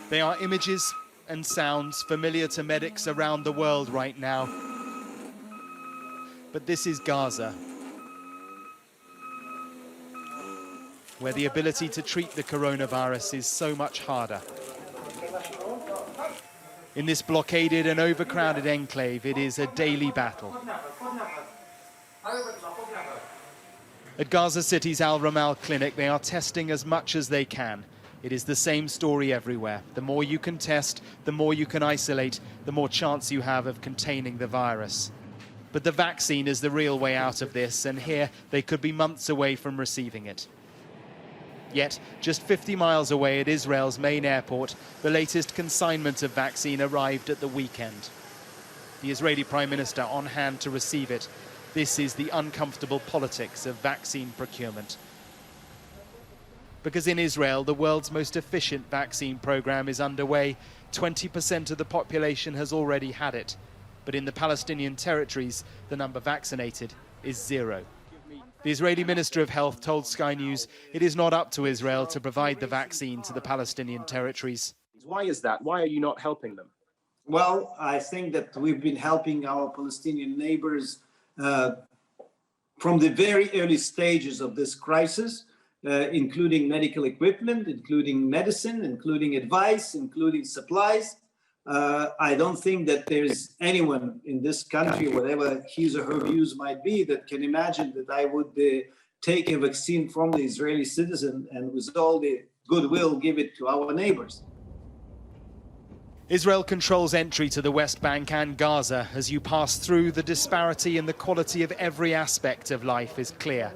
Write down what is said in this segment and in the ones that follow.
They are images and sounds familiar to medics around the world right now. But this is Gaza, where the ability to treat the coronavirus is so much harder. In this blockaded and overcrowded enclave, it is a daily battle. At Gaza City's Al Ramal clinic, they are testing as much as they can. It is the same story everywhere. The more you can test, the more you can isolate, the more chance you have of containing the virus. But the vaccine is the real way out of this, and here they could be months away from receiving it. Yet, just 50 miles away at Israel's main airport, the latest consignment of vaccine arrived at the weekend. The Israeli Prime Minister on hand to receive it. This is the uncomfortable politics of vaccine procurement. Because in Israel, the world's most efficient vaccine program is underway. 20% of the population has already had it. But in the Palestinian territories, the number vaccinated is 0. The Israeli Minister of Health told Sky News it is not up to Israel to provide the vaccine to the Palestinian territories. Why is that? Why are you not helping them? Well, I think that we've been helping our Palestinian neighbors from the very early stages of this crisis, including medical equipment, including medicine, including advice, including supplies. I don't think that there's anyone in this country, whatever his or her views might be, that can imagine that I would take a vaccine from the Israeli citizen and with all the goodwill give it to our neighbors. Israel controls entry to the West Bank and Gaza. As you pass through, the disparity in the quality of every aspect of life is clear.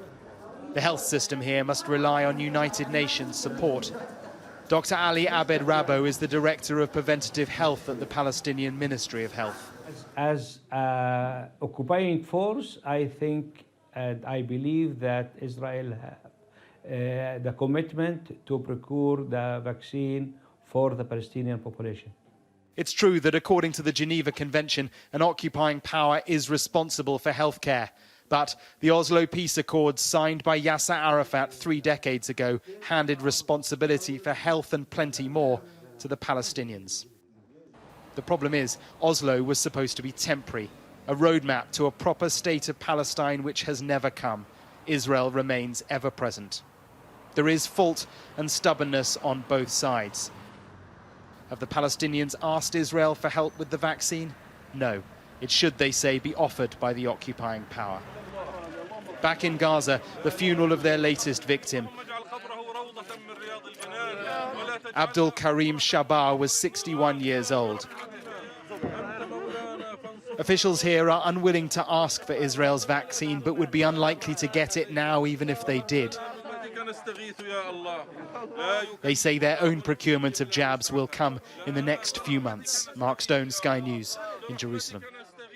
The health system here must rely on United Nations support. Dr. Ali Abed Rabo is the Director of Preventative Health at the Palestinian Ministry of Health. As occupying force, I think and I believe that Israel has the commitment to procure the vaccine for the Palestinian population. It's true that according to the Geneva Convention, an occupying power is responsible for healthcare. But the Oslo Peace Accords signed by Yasser Arafat 3 decades ago handed responsibility for health and plenty more to the Palestinians. The problem is, Oslo was supposed to be temporary, a roadmap to a proper state of Palestine which has never come. Israel remains ever present. There is fault and stubbornness on both sides. Have the Palestinians asked Israel for help with the vaccine? No. It should, they say, be offered by the occupying power. Back in Gaza, the funeral of their latest victim. Abdul Karim Shabar was 61 years old. Officials here are unwilling to ask for Israel's vaccine, but would be unlikely to get it now, even if they did. They say their own procurement of jabs will come in the next few months. Mark Stone, Sky News in Jerusalem.